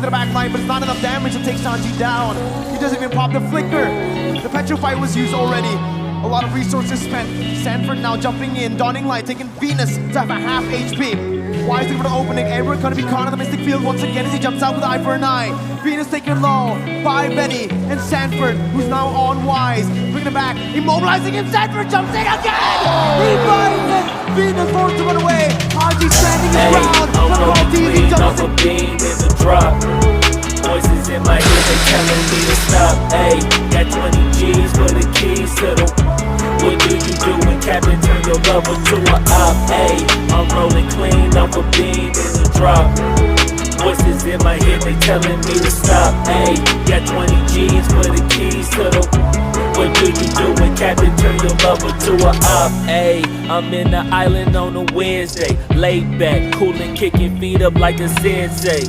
to the back line, but it's not enough damage to take Sanji down. He doesn't even pop the flicker. The Petrify was used already. A lot of resources spent. Sanford now jumping in, donning light, taking Venus to have a half HP. Wise looking for the opening. Edward gonna be caught in the Mystic Field once again as he jumps out with eye for an eye. Venus taken low by Benny and Sanford, who's now on Wise. Bringing it back, immobilizing him. Sanford jumps in again! He finds it! Venus forced to run away. Haji standing his ground. He jumps in. Beam in the drop. Voices in my ear, they telling me to stop. Ayy, got 20 G's for the keys to the. What do you do when Captain turn your lover to a op? Ayy, I'm rolling clean off a beam in the drop. Voices in my head, they telling me to stop. Ayy, got 20 G's for the keys to the. What do you do when Captain turn your lover to a op? Ayy, I'm in the island on a Wednesday. Laid back, coolin', kicking feet up like a sensei.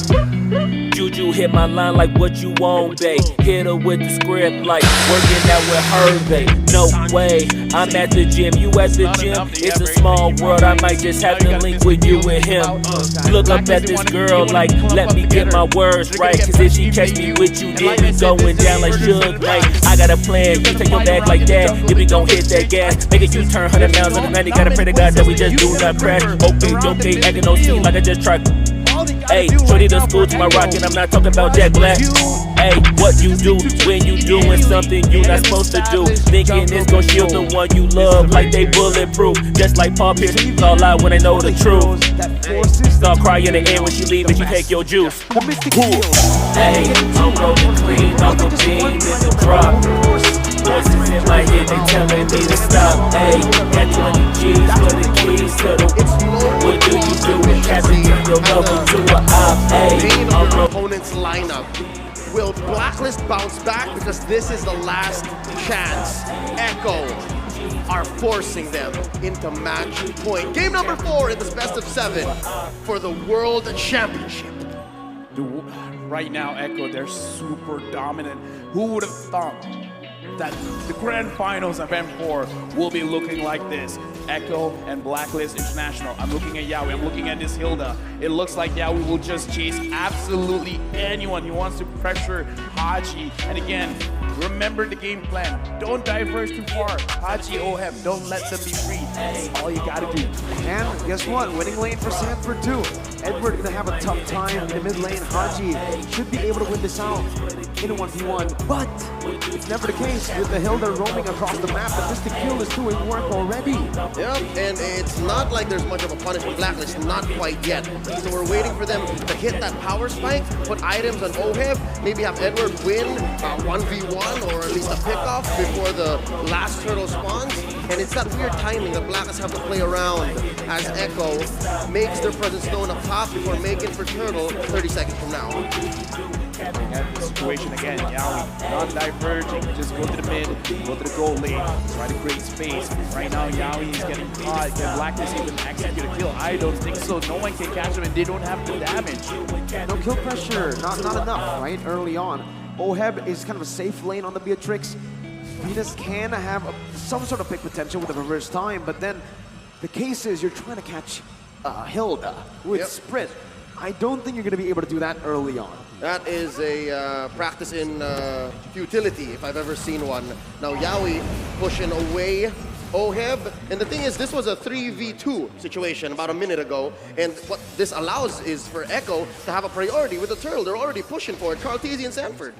Juju hit my line like what you want, babe. Hit her with the script like working out with her, babe. No way, I'm at the gym, you at the gym. It's a small world, I might just have to link with you and him. Look up at this girl like, let me get my words right. Cause if she catch me with you, then we going down like Suge Knight. I got a plan, you take your bag like that. Yeah, we gon' hit that gas. Make it U-turn, 100 miles on the 90. Gotta pray to God that we just do not crash. Okay, acting no scene like I just tried. Ayy, shorty the school to my rocket, I'm not talking about Jack Black. Ayy, what you do when you doing something you not supposed to do? Thinking it's gon' shield the one you love like they bulletproof. Just like Paul Pierce, all out when they know the truth. Start crying in the air when she leave and she take your juice. Ayy, I'm rolling clean off the beam in the drop. Voices in my head, they telling me to stop. Ayy, got 20 G's for the keys to the. What do you do when Captain turn your lover to a op? Ayy, our opponent's lineup. Will Blacklist bounce back? Because this is the last chance. Echo are forcing them into match point. Game number 4 in this best of 7 for the World Championship. Right now, Echo, they're super dominant. Who would have thought that the grand finals of M4 will be looking like this? Echo and Blacklist International. I'm looking at Yawi, I'm looking at this Hilda. It looks like Yawi will just chase absolutely anyone. He wants to pressure Haji. And again, remember the game plan. Don't diverge too far. Haji, Oheb, don't let them be free. That's all you gotta do. And guess what? Winning lane for Sanford too. Edward gonna have a tough time in the mid lane. Haji should be able to win this out in a 1v1, but it's never the case with the Hilda roaming across the map. The Mystic Kill is doing work already. Yep, and it's not like there's much of a punishment. Blacklist, not quite yet. So we're waiting for them to hit that power spike, put items on Oheb, maybe have Edward win 1v1 or at least a pickoff before the last turtle spawns. And it's that weird timing that Blacklist have to play around as Echo makes their presence known up top before making for turtle 30 seconds from now. At the situation again, Yawi not diverging, just go to the mid, go to the goal lane, try to create space. Right now, Yawi is getting caught. Can Blacklist even execute a kill? I don't think so. No one can catch him, and they don't have the damage. No kill pressure, not enough, right? Early on, Oheb is kind of a safe lane on the Beatrix. Venus can have some sort of pick potential with a reverse time, but then the case is you're trying to catch Hilda with sprint. I don't think you're going to be able to do that early on. That is a practice in futility, if I've ever seen one. Now Yawi pushing away Oheb, and the thing is, this was a 3v2 situation about a minute ago, and what this allows is for Echo to have a priority with the turtle. They're already pushing for it, Cartesi and Sanford.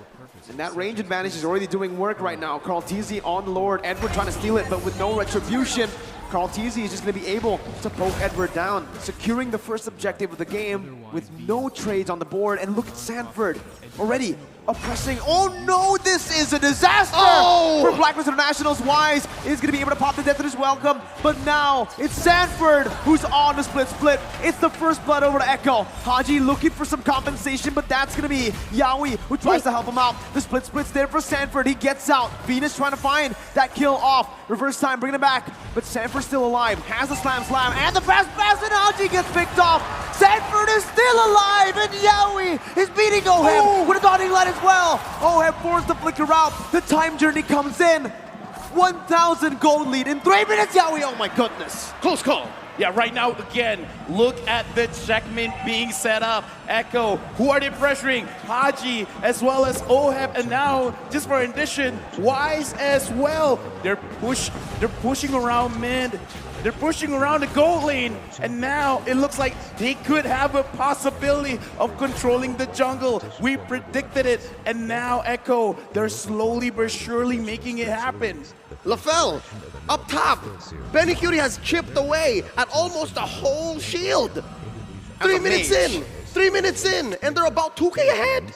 And that range advantage is already doing work right now. Cartesi on Lord, Edward trying to steal it, but with no retribution. Cartesi is just going to be able to poke Edward down, securing the first objective of the game with no trades on the board. And look at Sanford already oppressing. Oh no, this is a disaster for Blacklist International's. Wise is going to be able to pop the death in his welcome, but now it's Sanford who's on the split. It's the first blood over to Echo. Haji looking for some compensation, but that's going to be Yawi who tries to help him out. The split's there for Sanford. He gets out. Venus trying to find that kill off. Reverse time, bringing it back, but Sanford's still alive. Has the slam, and the pass, and Haji gets picked off. Sanford is still alive, and Yawi is beating Oheb with a dotting line as well. Oheb forced the flicker out. The time journey comes in. 1,000 gold lead in 3 minutes, Yawi. Oh my goodness. Close call. Yeah, right now, again, look at the checkmate being set up. Echo, who are they pressuring? Haji, as well as Oheb, and now, just for addition, Wise as well. They're pushing around mid. They're pushing around the gold lane, and now it looks like they could have a possibility of controlling the jungle. We predicted it, and now Echo, they're slowly but surely making it happen. LaFell, up top, Benny Cutie has chipped away at almost a whole shield. 3 minutes in, 3 minutes in, and they're about 2K ahead.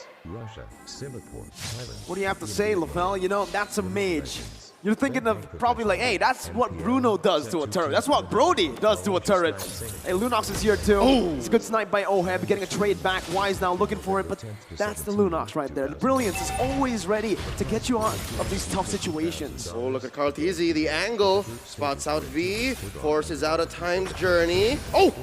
What do you have to say, LaFell? You know, that's a mage. You're thinking of probably like, hey, that's what Bruno does to a turret. That's what Brody does to a turret. Hey, Lunox is here too. Ooh. It's a good snipe by Oheb, getting a trade back. Wise now looking for it, but that's the Lunox right there. The Brilliance is always ready to get you out of these tough situations. Oh, look at Carl Tizzy, the angle, spots out V, forces out a timed journey. Oh!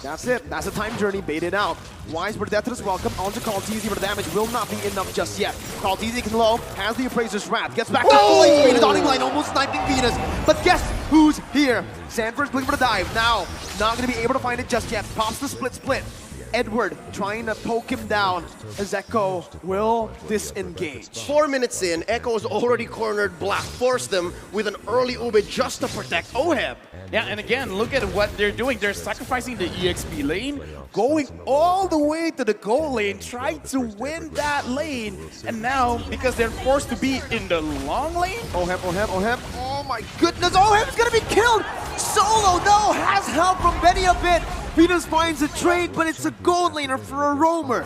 That's it. That's a time journey baited out. Wise with death to this welcome onto Carl Tizzy, but the damage will not be enough just yet. Carl Tizzy can low, has the Appraiser's Wrath, gets back to full HP, the dawning line almost sniping Venus. But guess who's here? Sanford's looking for the dive. Now, not going to be able to find it just yet. Pops the split. Edward trying to poke him down as Echo will disengage. 4 minutes in, Echo's already cornered Black, forced them with an early Ube just to protect Oheb. Yeah, and again, look at what they're doing. They're sacrificing the EXP lane, going all the way to the goal lane, trying to win that lane. And now, because they're forced to be in the long lane, Oheb. Oh my goodness, Oheb's gonna be killed! Solo, no, has help from Benny a bit. Venus finds a trade, but it's a gold laner for a roamer.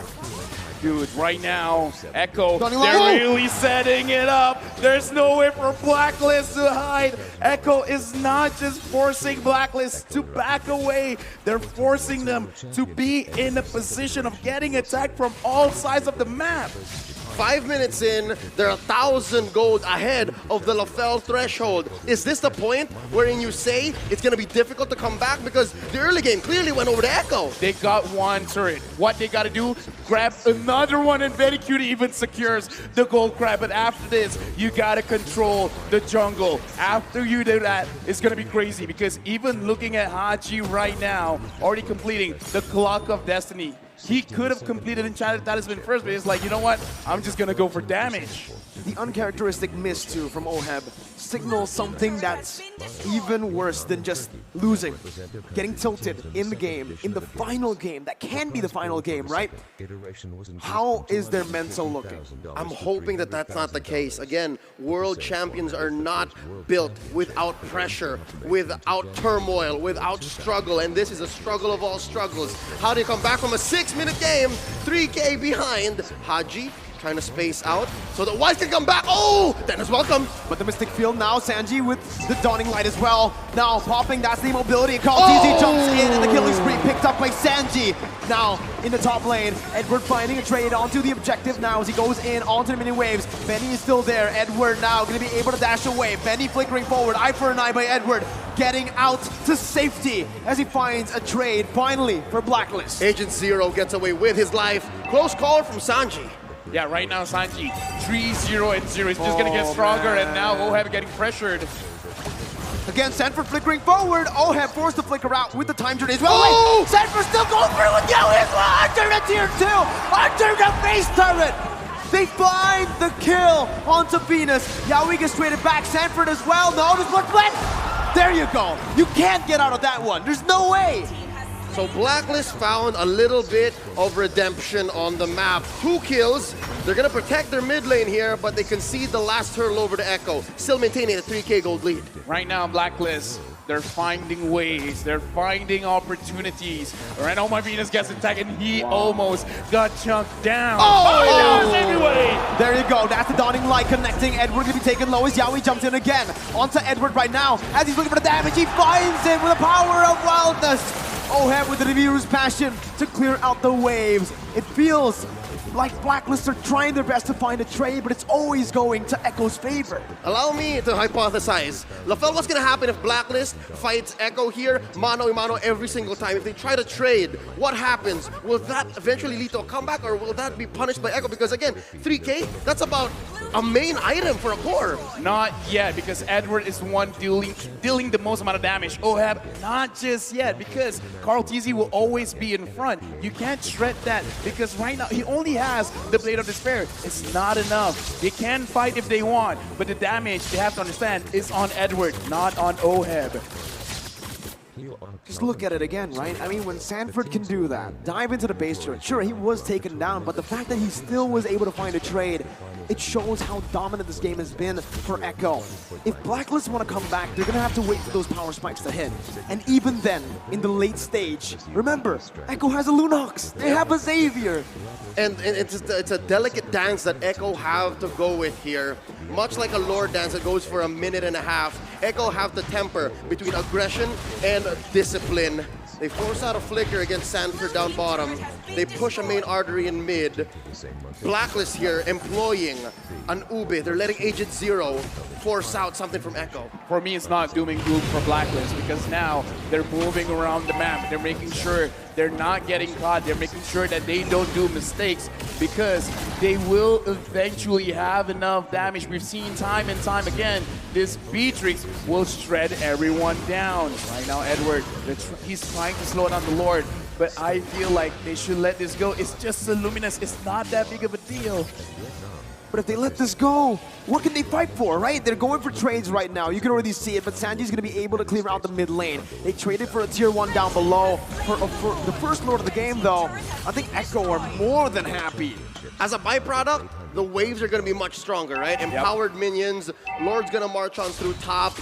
dude, right now, Echo, Donnie they're Lowe. really setting it up. There's no way for Blacklist to hide. Echo is not just forcing Blacklist to back away. They're forcing them to be in a position of getting attacked from all sides of the map. 5 minutes in, they're 1,000 gold ahead of the LaFell threshold. Is this the point wherein you say it's going to be difficult to come back? Because the early game clearly went over to Echo. They got one turret. What they got to do, grab another one, and Very Cutie even secures the gold grab. But after this, you got to control the jungle. After you do that, it's going to be crazy, because even looking at Haji right now, already completing the Clock of Destiny, he could have completed Enchanted Talisman first, but he's like, you know what? I'm just gonna go for damage. The uncharacteristic miss too from Oheb signals something that's even worse than just losing. Getting tilted in the game, in the final game, that can be the final game, right? How is their mental looking? I'm hoping that that's not the case. Again, world champions are not built without pressure, without turmoil, without struggle, and this is a struggle of all struggles. How do you come back from a 6-minute game, 3K behind? Haji trying to space out so that Wise can come back. Oh, Dennis, welcome. But the Mystic Field now, Sanji with the Dawning Light as well. Now popping, that's the mobility. Carl TZ jumps in and the killing spree picked up by Sanji. Now in the top lane, Edward finding a trade onto the objective now as he goes in onto the mini waves. Benny is still there. Edward now going to be able to dash away. Benny flickering forward, eye for an eye by Edward, getting out to safety as he finds a trade finally for Blacklist. Agent Zero gets away with his life. Close call from Sanji. Yeah, right now Sanji, 3-0 and 0. He's just gonna get stronger, and now Oheb getting pressured. Again, Sanford flickering forward. Oheb forced to flicker out with the time journey as well. Oh! Wait, Sanford still going through with Yo as well. Under the tier 2, under the base turret. They find the kill onto Venus. Yaoi gets traded back. Sanford as well. No, there's one blend. There you go. You can't get out of that one. There's no way. So Blacklist found a little bit of redemption on the map. 2 kills. They're going to protect their mid lane here, but they concede the last hurdle over to Echo, still maintaining a 3K gold lead. Right now, Blacklist, they're finding ways, they're finding opportunities. Right now, my Venus gets attacked, and he almost got chunked down. Oh! Anyway! There you go. That's the Dawning Light connecting. Edward going to be taken low as Yaoi jumps in again. Onto Edward right now. As he's looking for the damage, he finds it with the power of wildness. Oheb with the Review's passion to clear out the waves. It feels like Blacklist are trying their best to find a trade, but it's always going to Echo's favor. Allow me to hypothesize. LaFell, what's gonna happen if Blacklist fights Echo here, mano a mano every single time? If they try to trade, what happens? Will that eventually lead to a comeback, or will that be punished by Echo? Because again, 3K, that's about a main item for a core. Not yet, because Edward is the one dealing the most amount of damage. Oheb, not just yet, because Carl TZ will always be in front. You can't shred that, because right now he only has the Blade of Despair. It's not enough. They can fight if they want, but the damage, they have to understand, is on Edward, not on Oheb. Just look at it again, right? I mean, when Sanford can do that, dive into the base turret, sure, he was taken down, but the fact that he still was able to find a trade, it shows how dominant this game has been for Echo. If Blacklist want to come back, they're going to have to wait for those power spikes to hit. And even then, in the late stage, remember, Echo has a Lunox, they have a Xavier. And it's a delicate dance that Echo have to go with here. Much like a Lord dance that goes for a minute and a half, Echo have to temper between aggression and discipline. They force out a flicker against Sanford down bottom. They push a main artery in mid. Blacklist here employing an Ube. They're letting Agent Zero force out something from Echo. For me, it's not doom and gloom for Blacklist, because now they're moving around the map. They're making sure they're not getting caught. They're making sure that they don't do mistakes, because they will eventually have enough damage. We've seen time and time again, this Beatrix will shred everyone down. Right now, Edward, he's trying to slow down the Lord, but I feel like they should let this go. It's just a Luminous. It's not that big of a deal. But if they let this go, what can they fight for, right? They're going for trades right now. You can already see it, but Sanji's going to be able to clear out the mid lane. They traded for a tier 1 down below. For the first Lord of the game, though, I think Echo are more than happy. As a byproduct, the waves are going to be much stronger, right? Empowered minions. Lord's going to march on through top.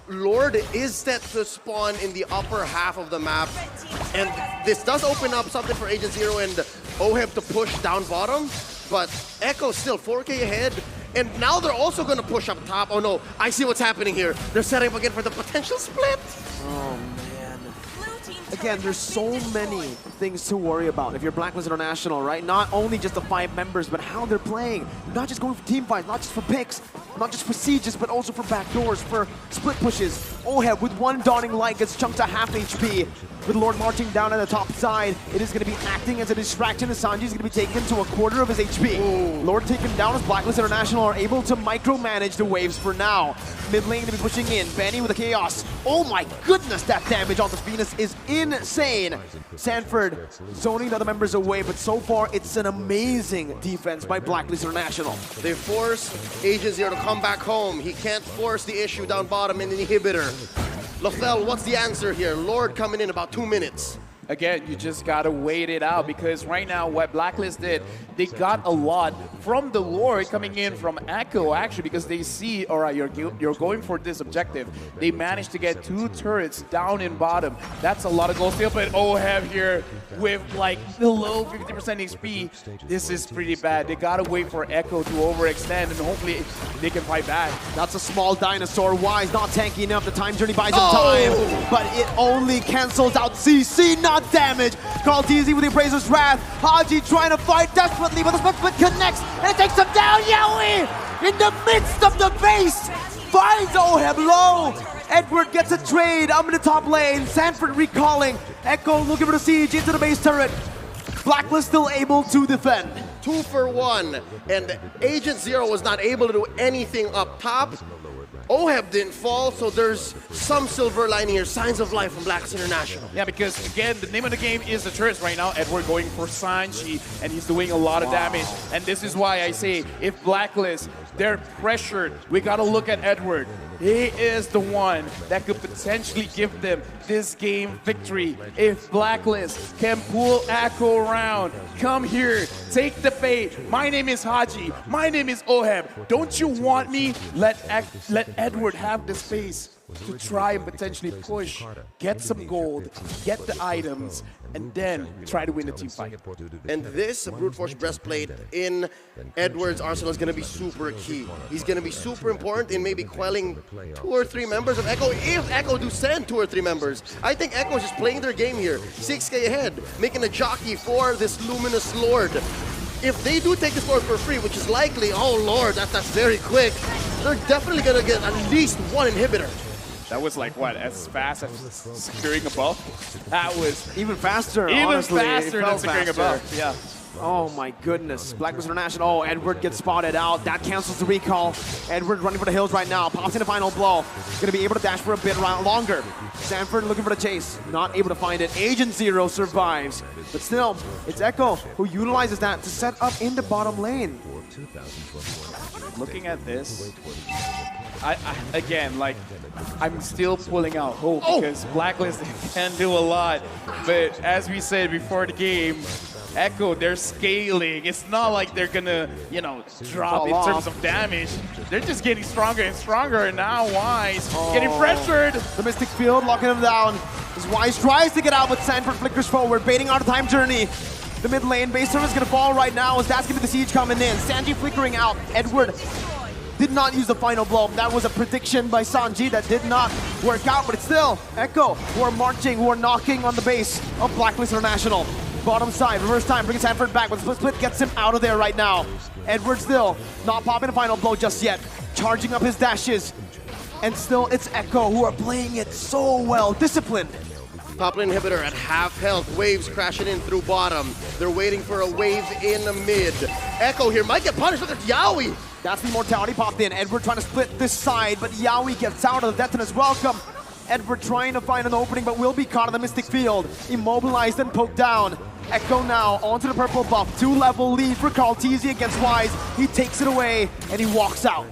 Lord is set to spawn in the upper half of the map. And this does open up something for Agent Zero and Oheb to push down bottom. But Echo's still 4K ahead. And now they're also going to push up top. Oh no, I see what's happening here. They're setting up again for the potential split. Oh man. Again, there's so many things to worry about if you're Blacklist International, right? Not only just the 5 members, but how they're playing. Not just going for team fights, not just for picks, not just for sieges, but also for backdoors, for split pushes. Oheb with one Dawning Light gets chunked to half HP. With Lord marching down on the top side, it is going to be acting as a distraction. Sanji is going to be taken to a quarter of his HP. Ooh. Lord taken down as Blacklist International are able to micromanage the waves for now. Mid lane to be pushing in. Benny with the Chaos. Oh my goodness, that damage on this Venus is insane. Sanford zoning the other members away, but so far it's an amazing defense by Blacklist International. They force Agent Zero to come back home. He can't force the issue down bottom in the inhibitor. LaFell, what's the answer here? Lord coming in about 2 minutes. Again, you just gotta wait it out, because right now what Blacklist did, they got a lot from the Lord coming in from Echo, actually, because they see, all right, you're going for this objective. They managed to get 2 turrets down in bottom. That's a lot of gold steal, but Oheb here with like below 50% HP. This is pretty bad. They gotta wait for Echo to overextend, and hopefully they can fight back. That's a small dinosaur. Wise not tanky enough. The time journey buys him time, but it only cancels out CC, not damage. Carl TZ with the Appraiser's Wrath. Haji trying to fight desperately, but the split connects, and it takes him down. Yowie in the midst of the base finds Oheb low. Edward gets a trade. I'm in the top lane. Sanford recalling. Echo looking for the siege into the base turret. Blacklist still able to defend. 2 for 1, and Agent Zero was not able to do anything up top. Oheb didn't fall, so there's some silver lining here. Signs of life from Blacklist International. Yeah, because again, the name of the game is the turrets right now. Edward going for Sanji, and he's doing a lot of damage. And this is why I say, if Blacklist, they're pressured, we gotta look at Edward. He is the one that could potentially give them this game victory. If Blacklist can pull Echo around, come here, take the bait. My name is Haji. My name is Oheb. Don't you want me? Let Edward have the space. to try and potentially push, get some gold, get the items, and then try to win the team fight. And this brute force breastplate in Edward's arsenal is going to be super key. He's going to be super important in maybe quelling 2 or 3 members of Echo. If Echo do send 2 or 3 members, I think Echo is just playing their game here. 6K ahead, making a jockey for this Luminous Lord. If they do take this Lord for free, which is likely, oh Lord, that's very quick, they're definitely going to get at least 1 inhibitor. That was like, what, as fast as securing a buff? That was Even faster, even honestly. faster It than felt securing a faster. buff. Yeah. Oh my goodness. Blacklist International. Oh, Edward gets spotted out. That cancels the recall. Edward running for the hills right now. Pops in the final blow. Gonna be able to dash for a bit longer. Sanford looking for the chase. Not able to find it. Agent Zero survives. But still, it's Echo who utilizes that to set up in the bottom lane. Looking at this, again, like, I'm still pulling out hope because Blacklist can do a lot. But as we said before the game, Echo, they're scaling. It's not like they're gonna, you know, drop in terms of damage. They're just getting stronger and stronger. And now Wise getting pressured. The Mystic Field locking him down. As Wise tries to get out, but Sanford flickers forward, baiting out a time journey. The mid lane base server is gonna fall right now as that's gonna be the siege coming in. Sanji flickering out. Edward did not use the final blow. That was a prediction by Sanji that did not work out, but it's still Echo who are marching, who are knocking on the base of Blacklist International. Bottom side, reverse time, brings Sanford back, but split gets him out of there right now. Edward still not popping a final blow just yet. Charging up his dashes. And still, it's Echo who are playing it so well. Disciplined. Top lane inhibitor at half health. Waves crashing in through bottom. They're waiting for a wave in the mid. Echo here might get punished. Look at Yaoi. That's the immortality popped in. Edward trying to split this side, but Yaoi gets out of the detonus. Welcome. Edward trying to find an opening, but will be caught in the Mystic Field. Immobilized and poked down. Echo now onto the purple buff. 2-level lead for Carl Teasy against Wise. He takes it away and he walks out.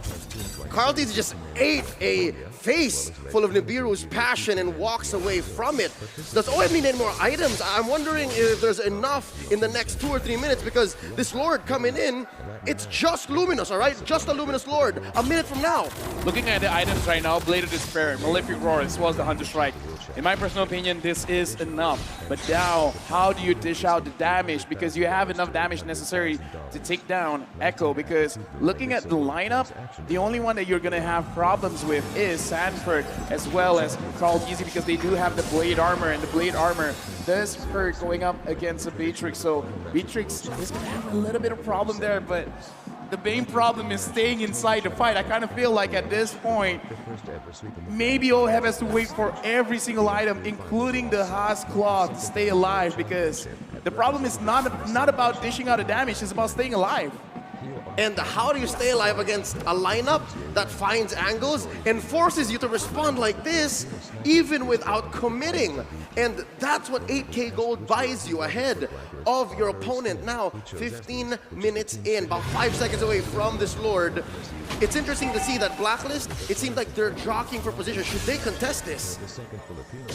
Carl Teasy just ate a face full of Nibiru's passion and walks away from it. Does OM need any more items? I'm wondering if there's enough in the next 2 or 3 minutes because this Lord coming in, it's just Luminous, all right? Just a Luminous Lord. A minute from now. Looking at the items right now, Blade of Despair, Malefic Roar, as well as the Hunter Strike. In my personal opinion, this is enough. But now, how do you dish out the damage? Because you have enough damage necessary to take down Echo. Because looking at the lineup, the only one that you're going to have problems with is Sanford, as well as Carl Teasy, because they do have the Blade Armor, and the Blade Armor does hurt going up against a Beatrix. So Beatrix is going to have a little bit of problem there, but the main problem is staying inside the fight. I kind of feel like at this point, maybe OHEB has to wait for every single item, including the Haas Claw, to stay alive, because the problem is not about dishing out the damage, it's about staying alive. And how do you stay alive against a lineup that finds angles and forces you to respond like this, even without committing? And that's what 8K gold buys you ahead of your opponent. Now, 15 minutes in, about 5 seconds away from this Lord. It's interesting to see that Blacklist, it seems like they're jockeying for position. Should they contest this?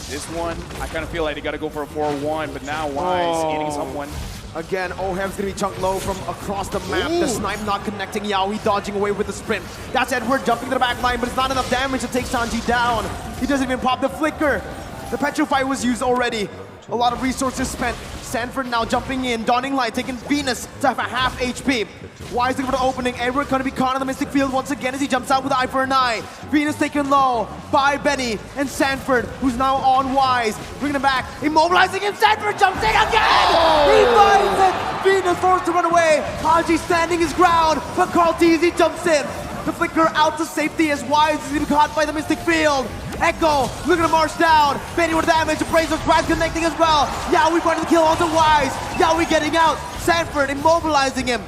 This one, I kind of feel like they got to go for a 4-1, but now Wise eating someone. Again, OHEB's gonna be chunked low from across the map. The snipe not connecting. Yaoi dodging away with the sprint. That's Edward jumping to the back line, but it's not enough damage to take Sanji down. He doesn't even pop the flicker. The Petrify was used already. A lot of resources spent. Sanford now jumping in, donning light, taking Venus to have a half HP. Wise looking for the opening. Edward gonna be caught in the Mystic Field once again as he jumps out with eye for an eye. Venus taken low by Benny and Sanford, who's now on Wise. Bringing him back, immobilizing him. Sanford jumps in again! He finds it! Venus forced to run away. Haji standing his ground, but Carl Teasy jumps in. The flicker out to safety as Wise is being caught by the Mystic Field. Echo looking to march down. Benny with damage. Appraiser's Pride connecting as well. Yaoi finding the kill onto Wise. Yaoi getting out. Sanford immobilizing him.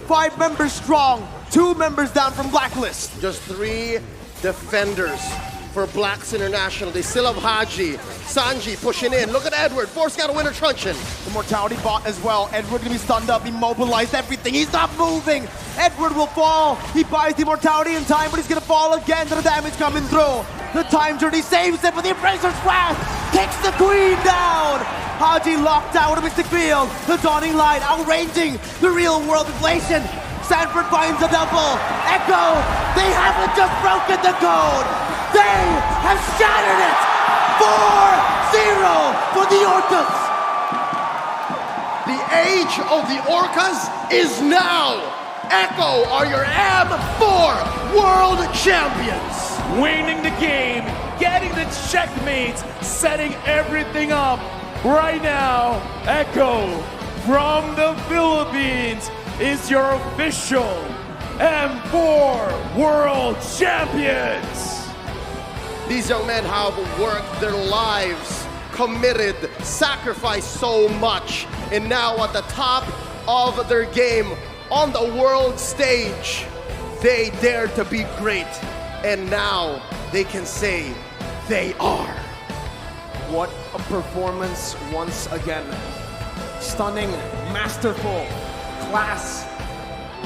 5 members strong. 2 members down from Blacklist. Just 3 defenders for Blacks International. They still have Haji. Sanji pushing in. Look at Edward, forcing out a winter truncheon. The mortality bot as well. Edward gonna be stunned up, immobilized, everything. He's not moving. Edward will fall. He buys the mortality in time, but he's gonna fall again to the damage coming through. The time journey saves it, but the Appraiser's Wrath kicks the Queen down. Haji locked out of Mystic Field. The dawning light outranging the real world inflation. Sanford finds a double. Echo, they haven't just broken the code. They have shattered it! 4-0 for the Orcas! The age of the Orcas is now. Echo are your M4 World Champions. Winning the game, getting the checkmates, setting everything up. Right now, Echo from the Philippines is your official M4 World Champions. These young men have worked their lives, committed, sacrificed so much, and now at the top of their game on the world stage, they dare to be great, and now they can say they are. What a performance once again. Stunning, masterful, class.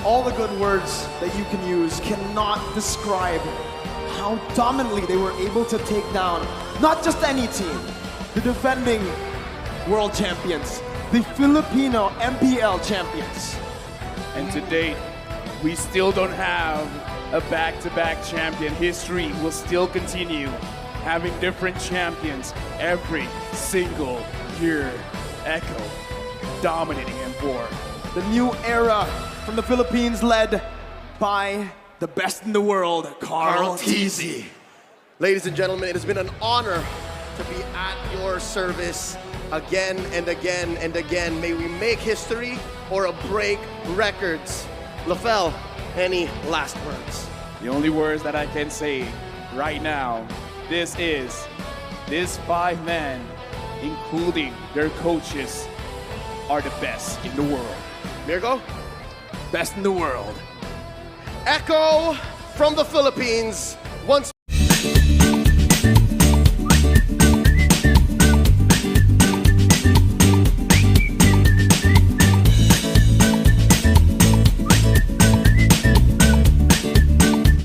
All the good words that you can use cannot describe how dominantly they were able to take down not just any team, the defending world champions, the Filipino MPL champions. And to date, we still don't have a back-to-back champion. History will still continue having different champions every single year. Echo dominating M4. The new era from the Philippines led by the best in the world, Carl Tizzy. Ladies and gentlemen, it has been an honor to be at your service again and again and again. May we make history or break records. LaFell, any last words? The only words that I can say right now, this 5 men, including their coaches, are the best in the world. Mirko? Best in the world. Echo from the Philippines, once